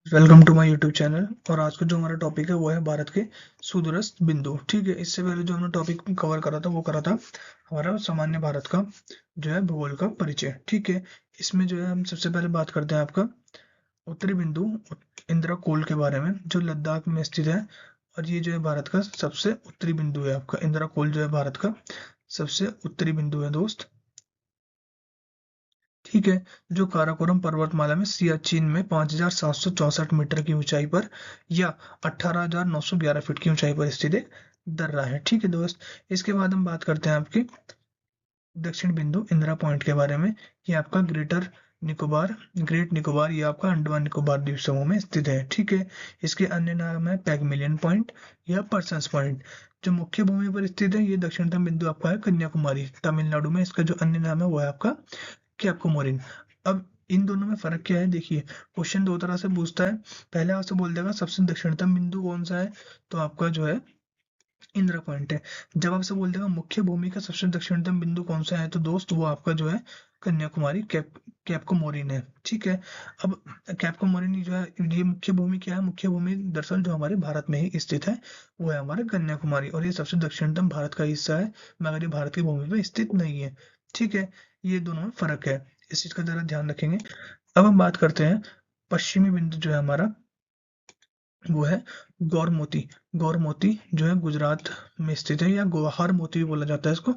Welcome to my YouTube channel. और आज का जो हमारा टॉपिक है वो है भारत के सुदूरस्थ बिंदु। ठीक है, इससे पहले जो हमने टॉपिक कवर करा था वो करा था हमारा सामान्य भारत का जो है भूगोल का परिचय। ठीक है, इसमें जो है हम सबसे पहले बात करते हैं आपका उत्तरी बिंदु इंदिरा कोल के बारे में, जो लद्दाख में स्थित है। और ये जो है भारत का सबसे उत्तरी बिंदु है। आपका इंदिरा कोल जो है भारत का सबसे उत्तरी बिंदु है दोस्त। ठीक है, जो काराकोरम पर्वतमाला में सियाचिन में 5,764 मीटर की ऊंचाई पर या 18,911 फीट की ऊंचाई पर स्थित एक दर्रा है। ठीक है दोस्त, इसके बाद हम बात करते हैं आपके दक्षिण बिंदु इंदिरा पॉइंट के बारे में। ये आपका ग्रेट निकोबार या आपका अंडमान निकोबार द्वीप समूह में स्थित है। ठीक है, इसके अन्य नाम है पैगमिलियन पॉइंट या पर्सन्स पॉइंट। जो मुख्य भूमि पर स्थित है, ये दक्षिणतम बिंदु आपका है कन्याकुमारी तमिलनाडु में। इसका जो अन्य नाम है वो है आपका कैप्को मोरिन। अब इन दोनों में फर्क क्या है, देखिए क्वेश्चन दो तरह से पूछता है। पहले आपसे बोल देगा सबसे दक्षिणतम बिंदु कौन सा है, तो आपका जो है इंदिरा पॉइंट है। जब आपसे बोल देगा मुख्य भूमि का सबसे दक्षिणतम बिंदु कौन सा है, तो दोस्त वो आपका जो है कन्याकुमारी कैप्को मोरिन है। ठीक है, अब कैप्को मोरिन जो है, ये मुख्य भूमि क्या है, मुख्य भूमि दरअसल जो हमारे भारत में ही स्थित है वो है हमारे कन्याकुमारी, और ये सबसे दक्षिणतम भारत का हिस्सा है, मगर ये भारत की भूमि पे स्थित नहीं है। ठीक है, ये दोनों में फर्क है, इस चीज का जरा ध्यान रखेंगे। अब हम बात करते हैं पश्चिमी बिंदु जो है हमारा, वो है गौरमोती। गौरमोती जो है गुजरात में स्थित है, या गोहार मोती भी बोला जाता है इसको,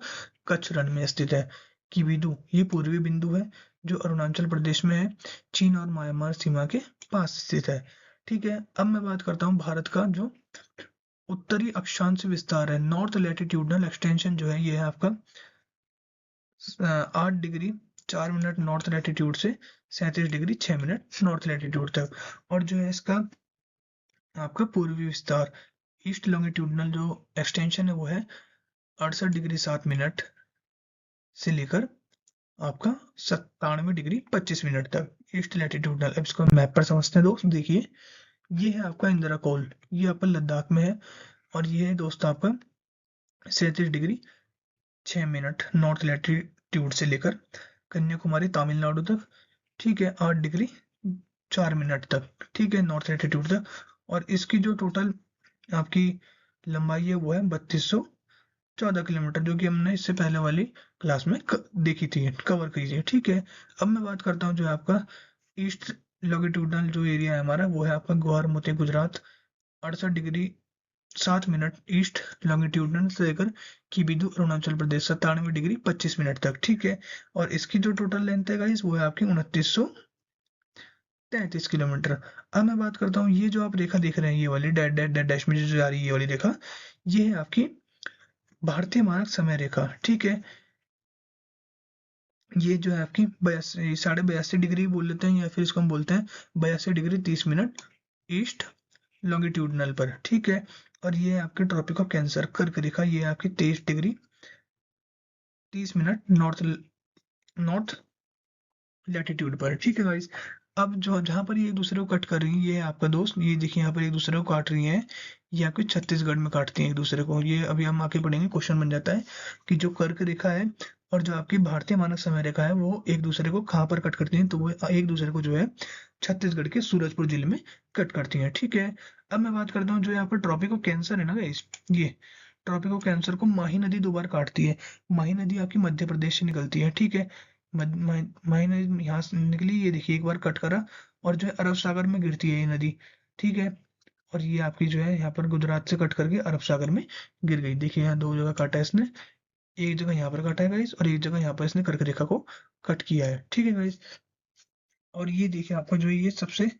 कच्छ रण में स्थित है। किबिदु ये पूर्वी बिंदु है, जो अरुणाचल प्रदेश में है, चीन और म्यांमार सीमा के पास स्थित है। ठीक है, अब मैं बात करता हूँ भारत का जो उत्तरी अक्षांश विस्तार है, नॉर्थ लैटिट्यूडनल एक्सटेंशन जो है, ये है आपका 8 डिग्री 4 मिनट नॉर्थ लैटिट्यूड से 37 डिग्री 6 मिनट नॉर्थ लैटिट्यूड तक। और जो है इसका आपका पूर्वी विस्तार, ईस्ट लॉन्गिट्यूडनल जो एक्सटेंशन है वो है 68 डिग्री 7 मिनट से लेकर आपका 97 डिग्री 25 मिनट तक ईस्ट लैटिट्यूडनल। अब इसको मैप पर समझते हैं दोस्त। देखिए, ये है आपका इंदिरा कोल, ये आपका लद्दाख में है। और ये है दोस्त आपका 37 डिग्री 6 मिनट नॉर्थ लैटिट्यूड से लेकर कन्याकुमारी तमिलनाडु तक। ठीक है, 8 डिग्री 4 मिनट तक, ठीक है, नॉर्थ लैटिट्यूड तक। और इसकी जो टोटल आपकी लंबाई है वो है 3214 किलोमीटर, जो कि हमने इससे पहले वाली क्लास में देखी थी, कवर की थी। ठीक है, अब मैं बात करता हूँ जो है आपका ईस्ट लॉन्गिट्यूडनल जो एरिया है हमारा, वो है आपका Guhar Moti Gujarat, 68 degree 7 minute east longitudinal से लेकर किबिदु अरुणाचल प्रदेश 97 डिग्री 25 मिनट तक। ठीक है, और इसकी जो टोटल लेंथ है गाइस वो है आपकी 2933 किलोमीटर। अब मैं बात करता हूँ, ये जो आप रेखा देख रहे हैं, ये वाली डैश डैश डैश डैश में जो जा रही है ये वाली रेखा, ये है आपकी भारतीय मानक समय रेखा। ठीक है, ये जो है आपकी 82.82 डिग्री बोल लेते हैं, या फिर इसको हम बोलते हैं 82 डिग्री 30 मिनट ईस्ट लॉन्गिट्यूडनल पर। ठीक है, और ये है आपके ट्रॉपिक ऑफ कैंसर कर्क रेखा, ये है आपकी 23 degree 30 minute north north latitude पर। ठीक है गाइस, अब जो जहां पर ये एक दूसरे को कट कर रही है, ये है आपका दोस्त, ये देखिए यहाँ पर एक दूसरे को काट रही है, ये आपके छत्तीसगढ़ में काटती हैं एक दूसरे को। ये अभी हम आगे पढ़ेंगे, क्वेश्चन बन जाता है कि जो कर्क रेखा है और जो आपकी भारतीय मानक समय रेखा है, वो एक दूसरे को कहाँ पर कट करती हैं, तो वो एक दूसरे को जो है छत्तीसगढ़ के सूरजपुर जिले में कट करती हैं। ठीक है, अब मैं बात करता हूँ जो यहाँ पर ट्रॉपिक ऑफ कैंसर है ना गाइस, ये ट्रॉपिक ऑफ कैंसर को माही नदी 2 बार काटती है। माही नदी आपकी मध्य प्रदेश से निकलती है। ठीक है, माही नदी यहाँ से निकली, ये देखिए एक बार कट करा, और जो है अरब सागर में गिरती है ये नदी। ठीक है, और ये आपकी जो है यहाँ पर गुजरात से कट करके अरब सागर में गिर गई। देखिए यहाँ 2 जगह काटा है इसने, एक जगह यहाँ पर काटा है गाइस, और एक जगह यहाँ पर इसने कर्क रेखा को कट किया है। ठीक है गाइस, और ये देखिए आपका जो है ये सबसे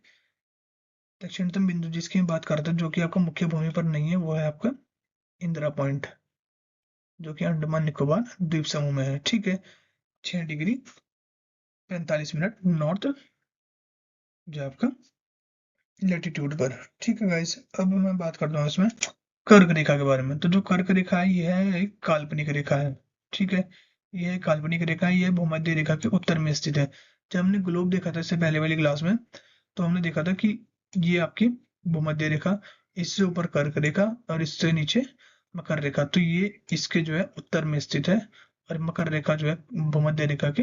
दक्षिणतम बिंदु जिसकी मैं बात कर रहा था, जो कि आपका मुख्य भूमि पर नहीं है, वो है आपका इंदिरा पॉइंट, जो कि अंडमान निकोबार द्वीप समूह में है। ठीक है, 6 डिग्री 45 मिनट नॉर्थ जो आपका लेटीट्यूड पर। ठीक है गाइस, अब मैं बात करता हूँ इसमें कर्क रेखा के बारे में। तो जो कर्क रेखा है, ये है एक काल्पनिक रेखा है। ठीक है, ये एक काल्पनिक रेखा है, ये भूमध्य रेखा के उत्तर में स्थित है। जब हमने ग्लोब देखा था इससे पहले वाली क्लास में, तो हमने देखा था कि ये आपकी भूमध्य रेखा, इससे ऊपर कर्क रेखा और इससे नीचे मकर रेखा, तो ये इसके जो है उत्तर में स्थित है, और मकर रेखा जो है भूमध्य रेखा के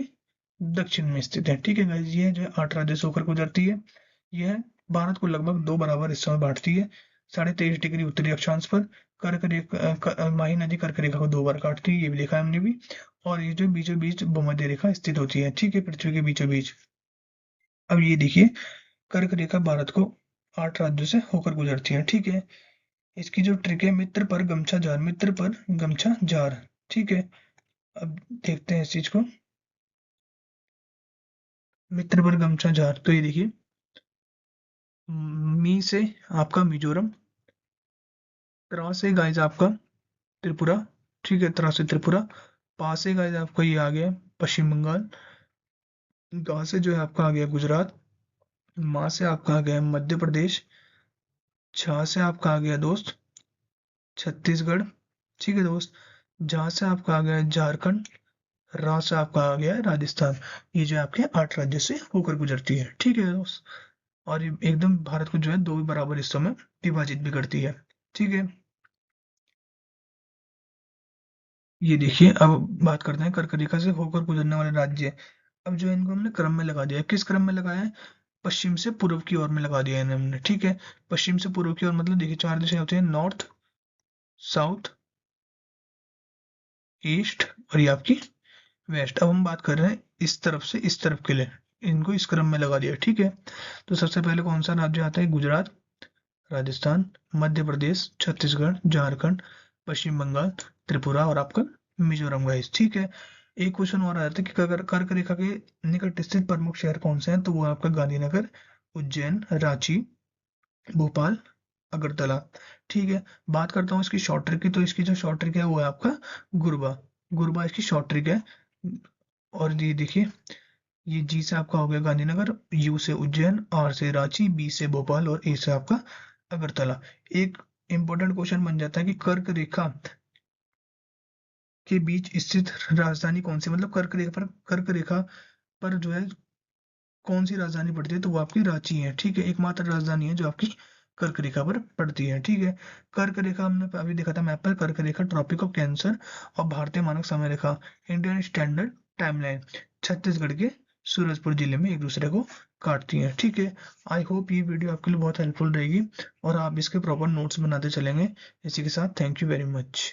दक्षिण में स्थित है। ठीक है गाइस, ये जो है 8 राज्य से होकर गुजरती है। यह है भारत को लगभग 2 बराबर हिस्सों में बांटती है। 23.5 डिग्री उत्तरी अक्षांश पर कर्क रेखा, माही नदी कर्क रेखा को 2 बार काटती है, ये भी लिखा है हमने भी। और ये जो बीचों बीच भूमध्य रेखा स्थित होती है, ठीक है, पृथ्वी के बीचों बीच। अब ये देखिए, कर्क रेखा भारत को 8 राज्यों से होकर गुजरती है, ठीक है। इसकी जो ट्रिक है, मित्र पर गमछा जार, मित्र पर गमछा जार, ठीक है। अब देखते हैं इस चीज को, मित्र पर गमछा जार। तो ये देखिए, मी से आपका मिजोरम, त्रा से गाइज आपका त्रिपुरा, ठीक है, त्रा से त्रिपुरा। पा से गाइज आपका ये आ गया पश्चिम बंगाल। गा से जो है आपका आ गया गुजरात। माँ से आपका आ गया मध्य प्रदेश। छा से आपका आ गया दोस्त छत्तीसगढ़, ठीक है दोस्त। जहाँ से आपका आ गया झारखंड। रा से आपका आ गया है राजस्थान। ये जो आपके 8 राज्यों से होकर गुजरती है, ठीक है दोस्त। और ये एकदम भारत को जो है 2 बराबर हिस्सों में विभाजित भी करती है, ठीक है। ये देखिए, अब बात करते हैं कर्क रेखा से होकर गुजरने वाले राज्य। अब जो है इनको हमने क्रम में लगा दिया है। किस क्रम में लगाया है? पश्चिम से पूर्व की ओर में लगा दिया है हमने, ठीक है। पश्चिम से पूर्व की ओर मतलब देखिए 4 दिशाएं होती हैं, नॉर्थ, साउथ, ईस्ट और ये आपकी वेस्ट। अब हम बात कर रहे हैं इस तरफ से इस तरफ के लिए, इनको इस क्रम में लगा दिया, ठीक है। तो सबसे पहले कौन सा राज्य आता है? गुजरात, राजस्थान, मध्य प्रदेश, छत्तीसगढ़, झारखंड, पश्चिम बंगाल, त्रिपुरा और आपका मिजोरम गाइस, ठीक है। एक क्वेश्चन और आ जाता है कि अगर कर्क रेखा के निकट स्थित प्रमुख शहर कौन से हैं, तो वो है आपका गांधीनगर, उज्जैन, रांची, भोपाल, अगरतला, ठीक है। बात करता हूँ इसकी शॉर्ट ट्रिक की, तो इसकी जो शॉर्ट ट्रिक है वो है आपका गुरबा। गुरबा इसकी शॉर्ट ट्रिक है। और ये देखिए, ये जी से आपका हो गया गांधीनगर, यू से उज्जैन, आर से रांची, बी से भोपाल और ए से आपका अगरतला। एक इंपॉर्टेंट क्वेश्चन बन जाता है कि कर्क रेखा के बीच स्थित राजधानी कौन सी, मतलब कर्क रेखा पर जो है कौन सी राजधानी पड़ती है, तो वो आपकी रांची है, ठीक है। एकमात्र राजधानी है जो आपकी कर्क रेखा पर पड़ती है, ठीक है। कर्क रेखा हमने अभी देखा था मैप पर, कर्क रेखा ट्रॉपिक ऑफ कैंसर और भारतीय मानक समय रेखा इंडियन स्टैंडर्ड टाइमलाइन छत्तीसगढ़ के सूरजपुर जिले में एक दूसरे को काटती हैं, ठीक है। आई होप ये वीडियो आपके लिए बहुत हेल्पफुल रहेगी और आप इसके प्रॉपर नोट्स बनाते चलेंगे। इसी के साथ थैंक यू वेरी मच।